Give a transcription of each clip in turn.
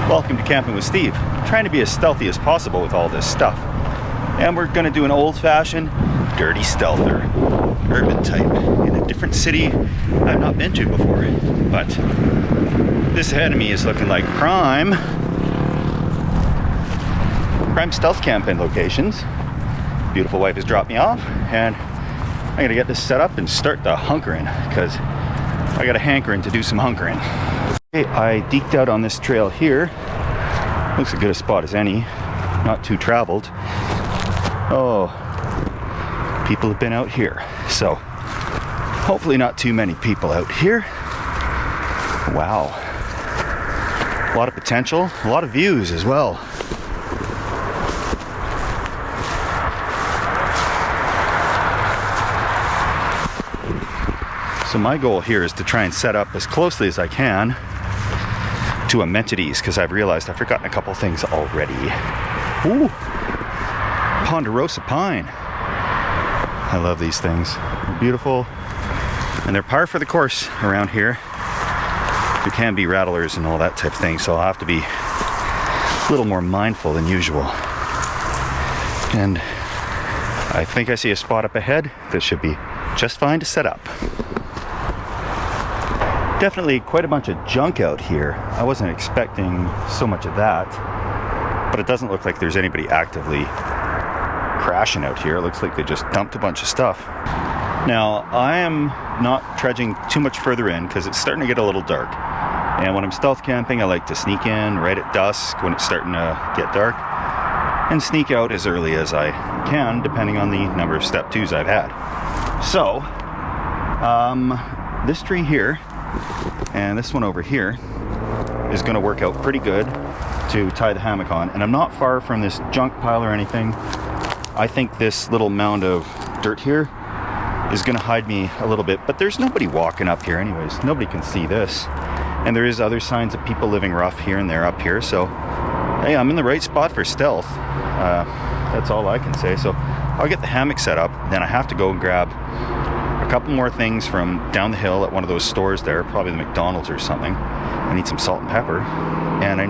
Welcome to Camping with Steve. I'm trying to be as stealthy as possible with all this stuff. And we're gonna do an old-fashioned dirty stealther, urban type, in a different city I've not been to before. But this ahead of me is looking like prime stealth camping locations. Beautiful wife has dropped me off, and I'm gonna get this set up and start the hunkering, because I got a hankering to do some hunkering. I deked out on this trail here. Looks as good a spot as any, not too traveled. Oh, people have been out here, so hopefully not too many people out here. Wow, a lot of potential, a lot of views as well. So my goal here is to try and set up as closely as I can to amenities, because I've realized I've forgotten a couple things already. Ooh, ponderosa pine. I love these things. They're beautiful, and they're par for the course around here. There can be rattlers and all that type of thing, so I'll have to be a little more mindful than usual. And I think I see a spot up ahead that should be just fine to set up. Definitely quite a bunch of junk out here. I wasn't expecting so much of that, but it doesn't look like there's anybody actively crashing out here. It looks like they just dumped a bunch of stuff. Now, I am not trudging too much further in because it's starting to get a little dark. And when I'm stealth camping, I like to sneak in right at dusk when it's starting to get dark, and sneak out as early as I can, depending on the number of step twos I've had. So, this tree here and this one over here is going to work out pretty good to tie the hammock on, and I'm not far from this junk pile or anything. I think this little mound of dirt here is going to hide me a little bit, but there's nobody walking up here anyways. Nobody can see this, and there is other signs of people living rough here and there up here, so hey, I'm in the right spot for stealth. That's all I can say. So I'll get the hammock set up, then I have to go and grab a couple more things from down the hill at one of those stores there, probably the McDonald's or something. I need some salt and pepper, and I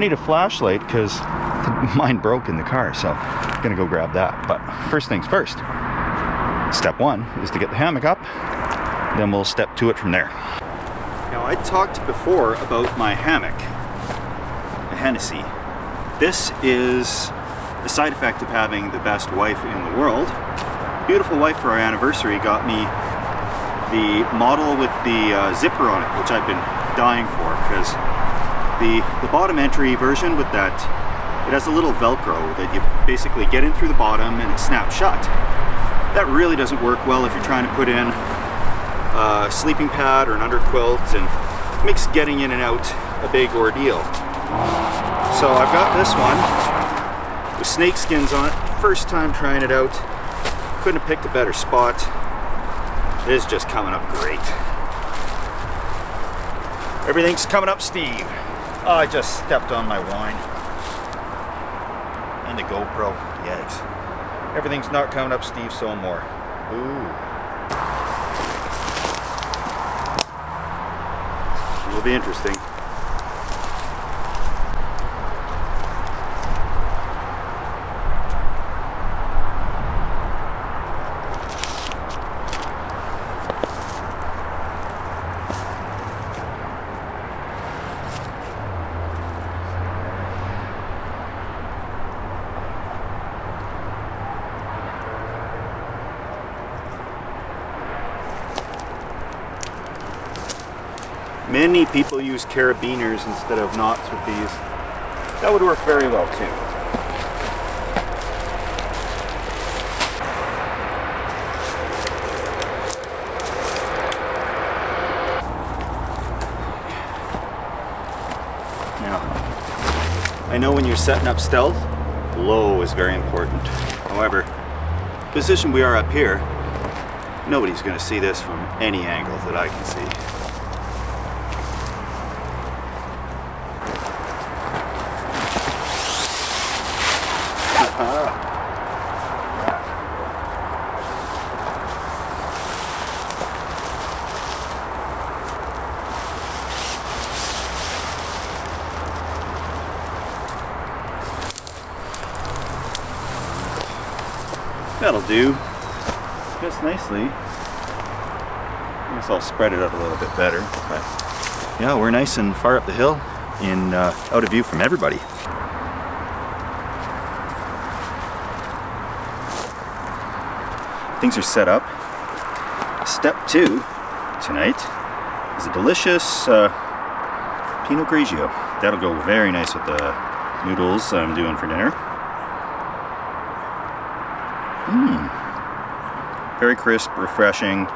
need a flashlight because mine broke in the car, so I'm gonna go grab that. But first things first, step one is to get the hammock up, then we'll step to it from there. Now, I talked before about my hammock, a Hennessy. This is a side effect of having the best wife in the world. Beautiful wife for our anniversary got me the model with the zipper on it, which I've been dying for, because the bottom entry version with that, it has a little Velcro that you basically get in through the bottom and it snaps shut. That really doesn't work well if you're trying to put in a sleeping pad or an underquilt, and it makes getting in and out a big ordeal. So I've got this one with snake skins on it. First time trying it out. Couldn't have picked a better spot. It is just coming up great. Everything's coming up, Steve. Oh, I just stepped on my wine. And the GoPro. Yikes. Everything's not coming up, Steve, so more. Ooh. It'll be interesting. Many people use carabiners instead of knots with these. That would work very well too. Now, I know when you're setting up stealth, low is very important. However, the position we are up here, nobody's going to see this from any angle that I can see. That'll do just nicely. I guess I'll spread it out a little bit better. But yeah, we're nice and far up the hill in out of view from everybody. Things are set up. Step 2 tonight is a delicious Pinot Grigio. That'll go very nice with the noodles I'm doing for dinner. Very crisp, refreshing,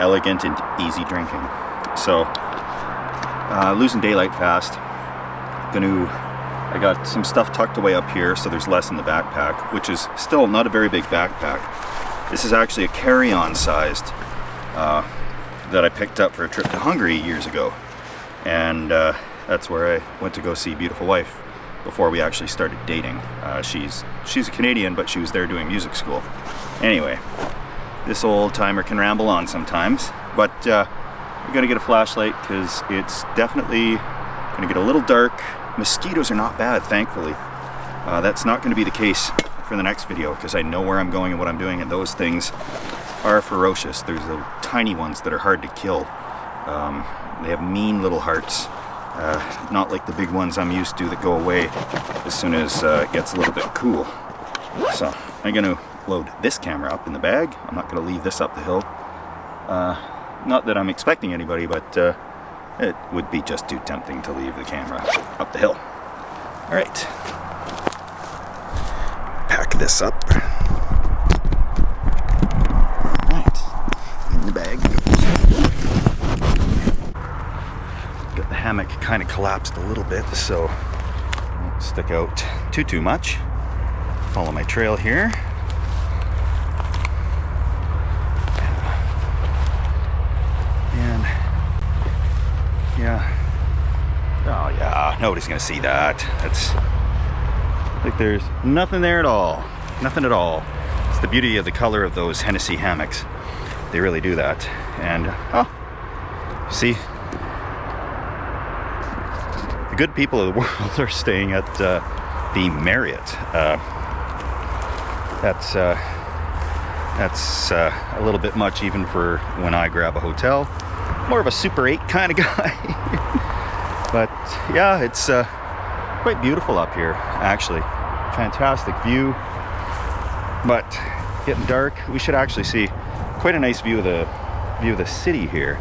elegant, and easy drinking. So, losing daylight fast. I got some stuff tucked away up here, so there's less in the backpack, which is still not a very big backpack. This is actually a carry-on sized that I picked up for a trip to Hungary years ago. And that's where I went to go see Beautiful Wife before we actually started dating. She's a Canadian, but she was there doing music school. Anyway, this old timer can ramble on sometimes, but we're gonna get a flashlight because it's definitely gonna get a little dark. Mosquitoes are not bad, thankfully. That's not gonna be the case for the next video because I know where I'm going and what I'm doing, and those things are ferocious. There's the tiny ones that are hard to kill. They have mean little hearts. Not like the big ones I'm used to that go away as soon as it gets a little bit cool. So I'm going to load this camera up in the bag. I'm not going to leave this up the hill. Not that I'm expecting anybody, but it would be just too tempting to leave the camera up the hill. All right. Pack this up. All right. In the bag. Got the hammock kind of collapsed a little bit, so it won't stick out too much. Follow my trail here. And yeah. Oh yeah, nobody's gonna see that. That's like there's nothing there at all. Nothing at all. It's the beauty of the color of those Hennessy hammocks. They really do that. And oh, see, the good people of the world are staying at the Marriott. That's a little bit much even for when I grab a hotel. More of a Super 8 kind of guy. But yeah, it's quite beautiful up here, actually. Fantastic view. But getting dark, we should actually see quite a nice view of the city here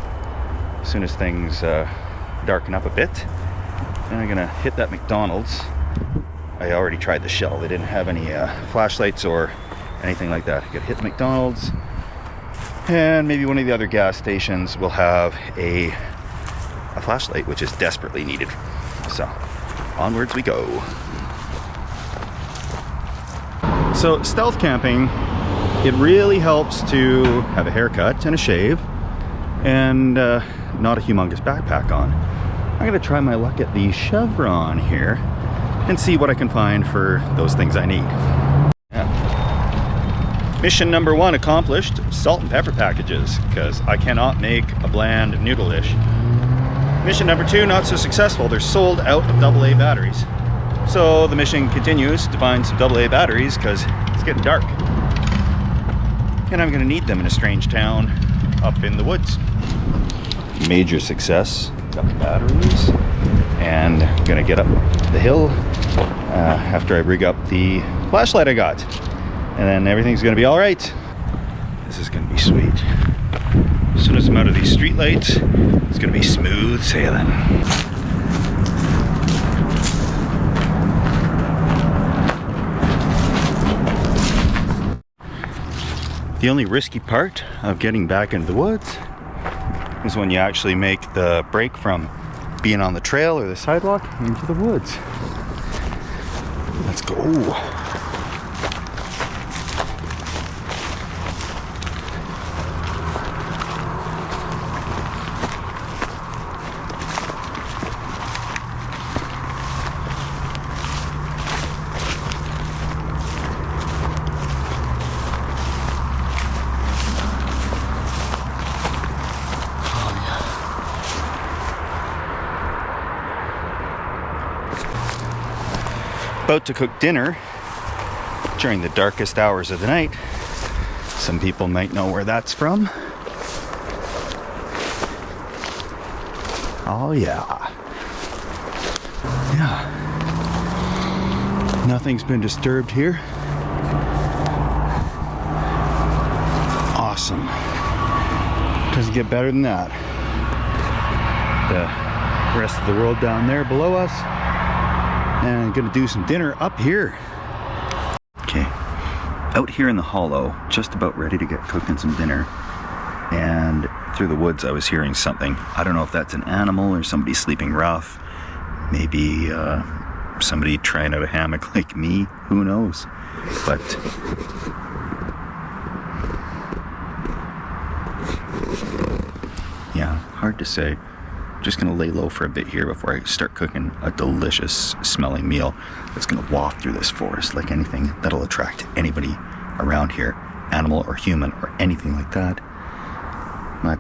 as soon as things darken up a bit. And I'm gonna hit that McDonald's. I already tried the Shell. They didn't have any flashlights or anything like that. I could hit McDonald's, and maybe one of the other gas stations will have a flashlight, which is desperately needed. So onwards we go. So stealth camping, it really helps to have a haircut and a shave and not a humongous backpack on. I'm gonna try my luck at the Chevron here and see what I can find for those things I need. Yeah. Mission number 1 accomplished, salt and pepper packages, because I cannot make a bland noodle dish. Mission number 2, not so successful. They're sold out of AA batteries. So the mission continues to find some AA batteries because it's getting dark. And I'm gonna need them in a strange town up in the woods. Major success. Got the batteries, and I'm gonna get up the hill after I rig up the flashlight I got, and then everything's gonna be all right. This is gonna be sweet. As soon as I'm out of these street lights, it's gonna be smooth sailing. The only risky part of getting back into the woods is when you actually make the break from being on the trail or the sidewalk into the woods. Let's go. About to cook dinner. during the darkest hours of the night. Some people might know where that's from. Oh yeah. Yeah. Nothing's been disturbed here. Awesome. Doesn't get better than that. The rest of the world down there below us. And I'm gonna do some dinner up here. Okay, out here in the hollow, just about ready to get cooking some dinner. And through the woods I was hearing something. I don't know if that's an animal or somebody sleeping rough. Maybe somebody trying out a hammock like me, who knows? But yeah, hard to say. Just gonna lay low for a bit here before I start cooking a delicious smelling meal that's gonna waft through this forest like anything that'll attract anybody around here, animal or human or anything like that. But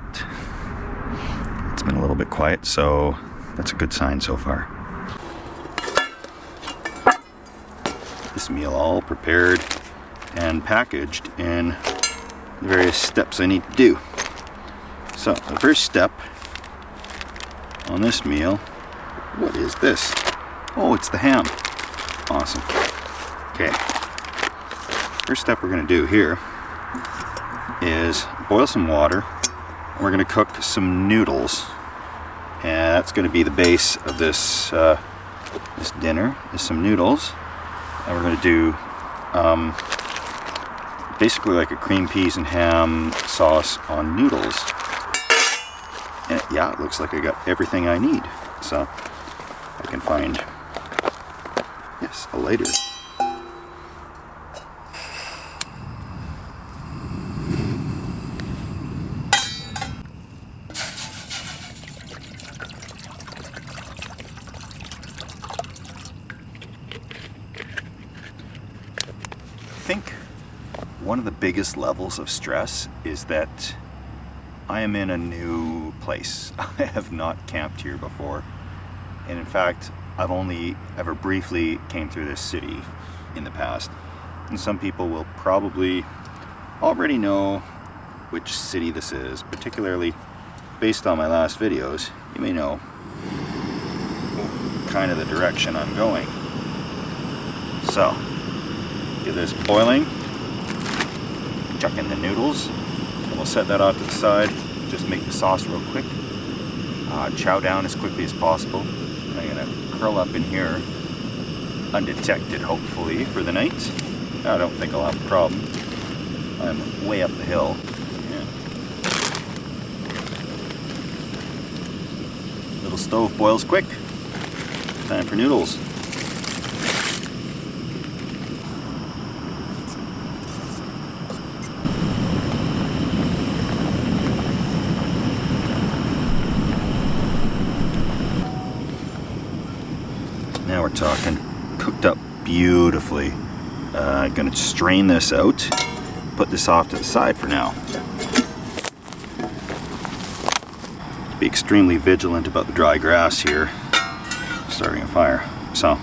it's been a little bit quiet, so that's a good sign so far. This meal all prepared and packaged in the various steps I need to do. So the first step on this meal, what is this? Oh, it's the ham. Awesome. Okay. First step we're going to do here is boil some water. We're going to cook some noodles, and that's going to be the base of this this dinner. Is some noodles, and we're going to do basically like a cream peas and ham sauce on noodles. And yeah, it looks like I got everything I need. So I can find, yes, a lighter. I think one of the biggest levels of stress is that I am in a new place. I have not camped here before, and in fact I've only ever briefly came through this city in the past, and some people will probably already know which city this is, particularly based on my last videos. You may know kind of the direction I'm going. So get this boiling, chuck in the noodles, and we'll set that off to the side. Just make the sauce real quick. Chow down as quickly as possible. And I'm gonna curl up in here undetected, hopefully, for the night. I don't think I'll have a problem. I'm way up the hill. Yeah. Little stove boils quick. Time for noodles. Now we're talking. Cooked up beautifully. I'm gonna strain this out, put this off to the side for now. Be extremely vigilant about the dry grass here, starting a fire. So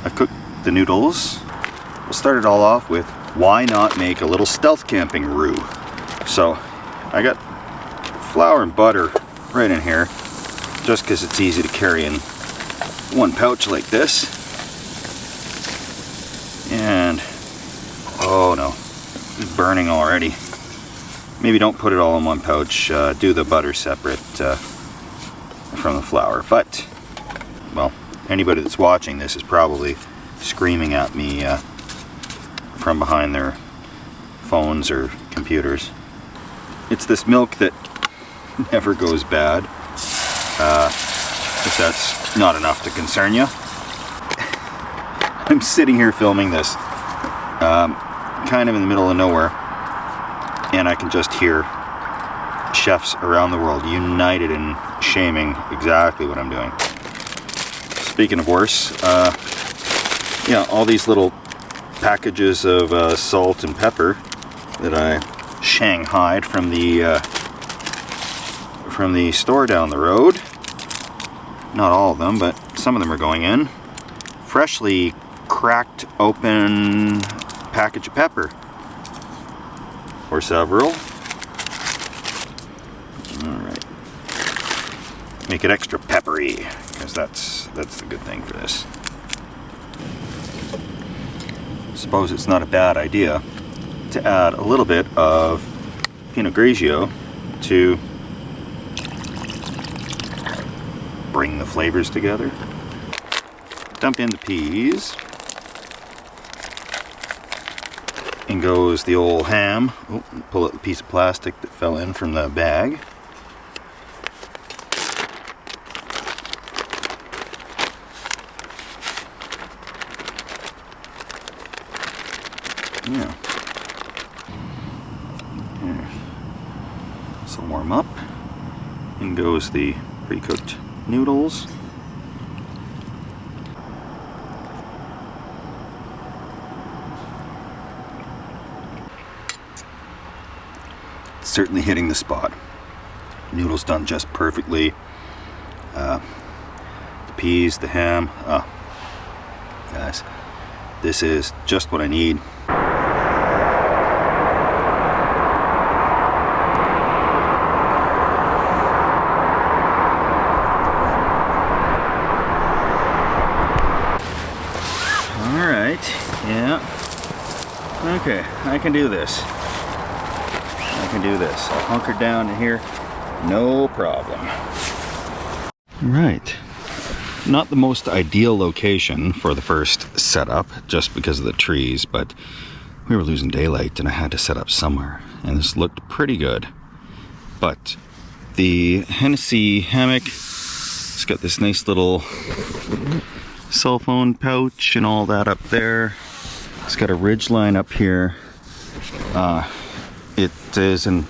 I've cooked the noodles. We'll start it all off with, why not make a little stealth camping roux? So I got flour and butter right in here, just because it's easy to carry in one pouch like this. And oh no, it's burning already. Maybe don't put it all in one pouch. Do the butter separate from the flour. But well, anybody that's watching this is probably screaming at me from behind their phones or computers. It's this milk that never goes bad. If that's not enough to concern you. I'm sitting here filming this kind of in the middle of nowhere, and I can just hear chefs around the world united in shaming exactly what I'm doing. Speaking of worse, yeah, all these little packages of salt and pepper that I shanghaied from the store down the road. Not all of them, but some of them are going in. Freshly cracked open package of pepper. Or several. Alright. Make it extra peppery, because that's the good thing for this. Suppose it's not a bad idea to add a little bit of Pinot Grigio to bring the flavors together. Dump in the peas. In goes the old ham. Oh, pull out the piece of plastic that fell in from the bag. Yeah. Here. This will warm up. In goes the pre-cooked noodles. Certainly hitting the spot. Noodles done just perfectly. The peas, the ham. Guys, this is just what I need. Yeah. Okay, I can do this. I can do this. I'll hunker down in here, no problem. Right. Not the most ideal location for the first setup, just because of the trees, but we were losing daylight and I had to set up somewhere, and this looked pretty good. But the Hennessy Hammock, it's got this nice little cell phone pouch and all that up there. It's got a ridge line up here. It's an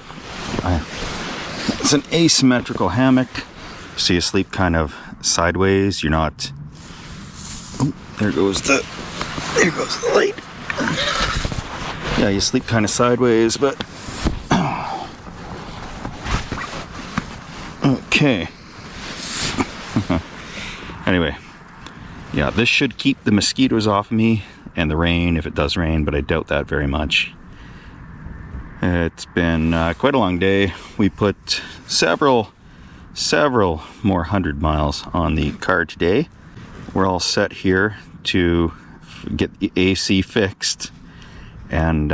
asymmetrical hammock, so you sleep kind of sideways. You're not. Oh, there goes the light. Yeah, you sleep kind of sideways, but okay. Anyway. Yeah, this should keep the mosquitoes off of me and the rain, if it does rain, but I doubt that very much. It's been quite a long day. We put several more 100 miles on the car today. We're all set here to get the AC fixed and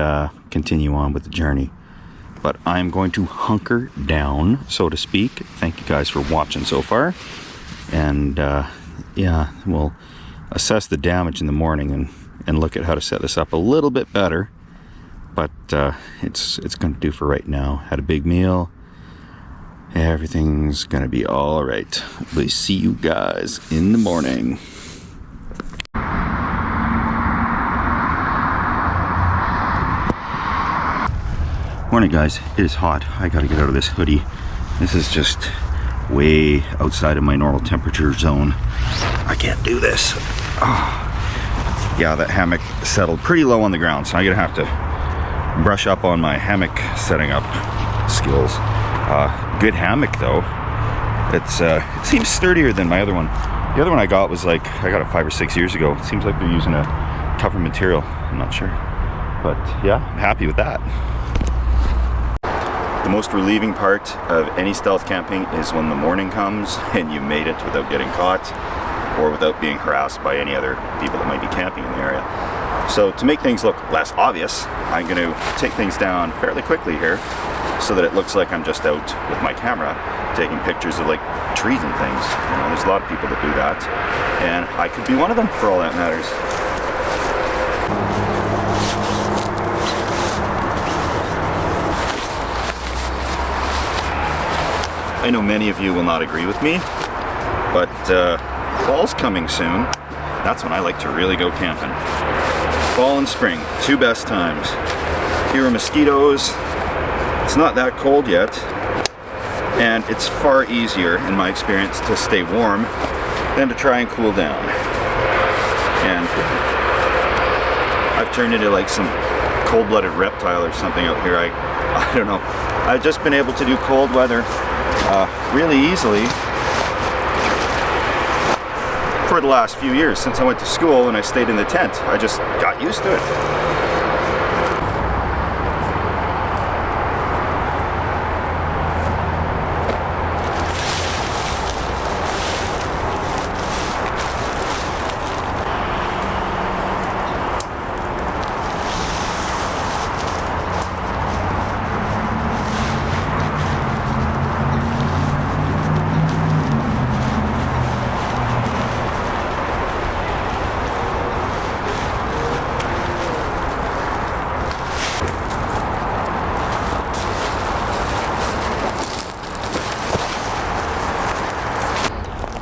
continue on with the journey. But I'm going to hunker down, so to speak. Thank you guys for watching so far. And yeah, we'll assess the damage in the morning and look at how to set this up a little bit better. But it's going to do for right now. Had a big meal. Everything's going to be all right. We'll see you guys in the morning. Morning, guys. It is hot. I got to get out of this hoodie. This is just way outside of my normal temperature zone. I can't do this. Oh. Yeah, that hammock settled pretty low on the ground, so I'm gonna have to brush up on my hammock setting up skills. Good hammock though. It seems sturdier than my other one. The other one I got was like, I got it 5 or 6 years ago. It seems like they're using a tougher material. I'm not sure, but yeah, I'm happy with that. The most relieving part of any stealth camping is when the morning comes and you made it without getting caught or without being harassed by any other people that might be camping in the area. So to make things look less obvious, I'm going to take things down fairly quickly here so that it looks like I'm just out with my camera taking pictures of like trees and things. You know, there's a lot of people that do that, and I could be one of them for all that matters. I know many of you will not agree with me, but fall's coming soon. That's when I like to really go camping. Fall and spring, two best times. Fewer mosquitoes. It's not that cold yet, and it's far easier, in my experience, to stay warm than to try and cool down. And I've turned into like some cold-blooded reptile or something out here. I don't know. I've just been able to do cold weather really easily for for the last few years since I went to school and I stayed in the tent. I just got used to it.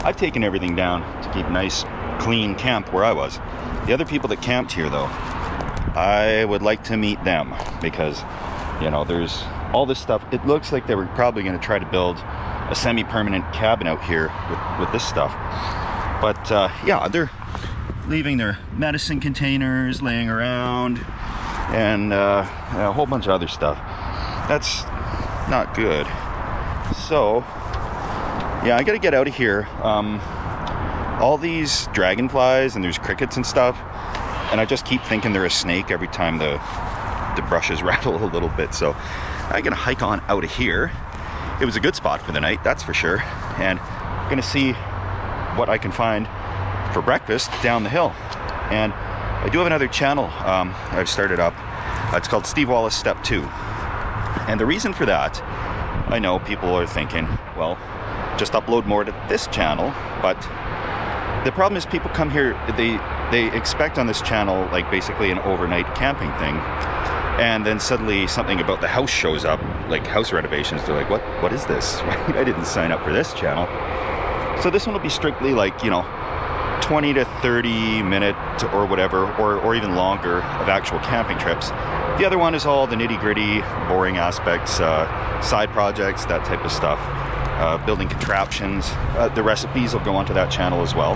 I've taken everything down to keep a nice, clean camp where I was. The other people that camped here, though, I would like to meet them because, you know, there's all this stuff. It looks like they were probably going to try to build a semi-permanent cabin out here with this stuff. But, yeah, they're leaving their medicine containers laying around and a whole bunch of other stuff. That's not good. So, yeah, I gotta get out of here. All these dragonflies and there's crickets and stuff, and I just keep thinking they're a snake every time the brushes rattle a little bit. So I'm gonna hike on out of here. It was a good spot for the night, that's for sure. And I'm gonna see what I can find for breakfast down the hill. And I do have another channel I've started up. It's called Steve Wallis Step 2. And the reason for that, I know people are thinking, well, just upload more to this channel, but the problem is people come here, they expect on this channel like basically an overnight camping thing, and then suddenly something about the house shows up, like house renovations. They're like, what is this? I didn't sign up for this channel. So this one will be strictly like, you know, 20 to 30 minute or whatever, or even longer of actual camping trips. The other one is all the nitty-gritty, boring aspects, side projects, that type of stuff. Building contraptions. The recipes will go onto that channel as well.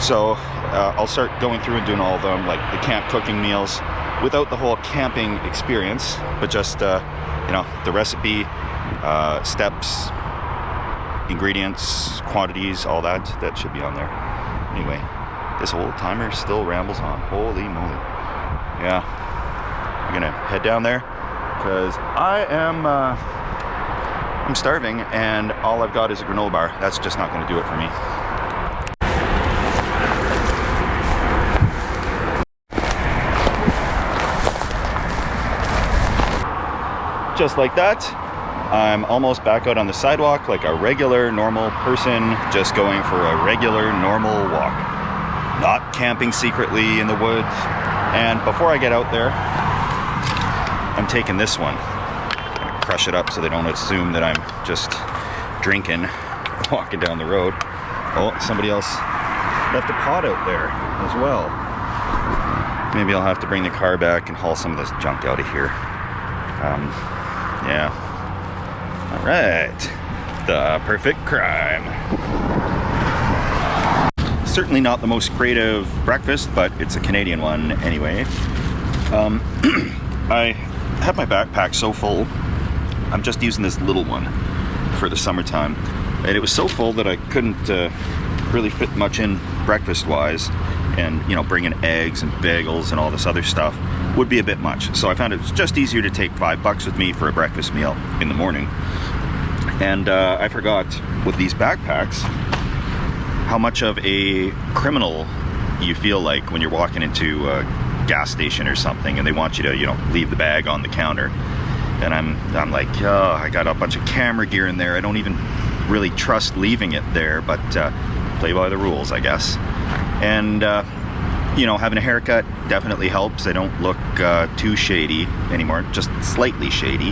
So I'll start going through and doing all of them, like the camp cooking meals, without the whole camping experience, but just you know, the recipe, steps, ingredients, quantities, all that should be on there. Anyway, this old timer still rambles on. Holy moly. Yeah, I'm gonna head down there because I'm starving, and all I've got is a granola bar. That's just not going to do it for me. Just like that, I'm almost back out on the sidewalk like a regular, normal person, just going for a regular, normal walk. Not camping secretly in the woods. And before I get out there, I'm taking this one. Crush it up so they don't assume that I'm just drinking, walking down the road. Oh, somebody else left a pot out there as well. Maybe I'll have to bring the car back and haul some of this junk out of here. Yeah. All right. The perfect crime. Certainly not the most creative breakfast, but it's a Canadian one anyway. I have my backpack so full. I'm just using this little one for the summertime, and it was so full that I couldn't really fit much in breakfast-wise, and you know, bringing eggs and bagels and all this other stuff would be a bit much. So I found it was just easier to take $5 with me for a breakfast meal in the morning. And I forgot with these backpacks how much of a criminal you feel like when you're walking into a gas station or something and they want you to, you know, leave the bag on the counter. And I'm like, oh, I got a bunch of camera gear in there. I don't even really trust leaving it there, but play by the rules, I guess. And, you know, having a haircut definitely helps. I don't look too shady anymore, just slightly shady.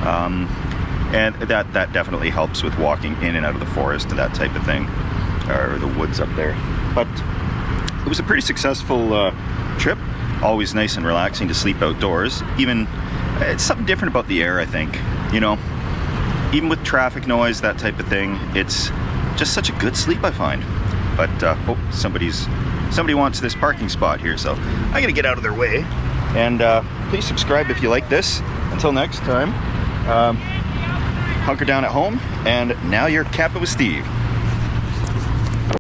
And that definitely helps with walking in and out of the forest and that type of thing, or the woods up there. But it was a pretty successful trip. Always nice and relaxing to sleep outdoors. Even it's something different about the air, I think. You know, even with traffic noise, that type of thing, it's just such a good sleep, I find. But oh, somebody wants this parking spot here, so I gotta get out of their way. And please subscribe if you like this. Until next time, hunker down at home, and now you're camping with Steve.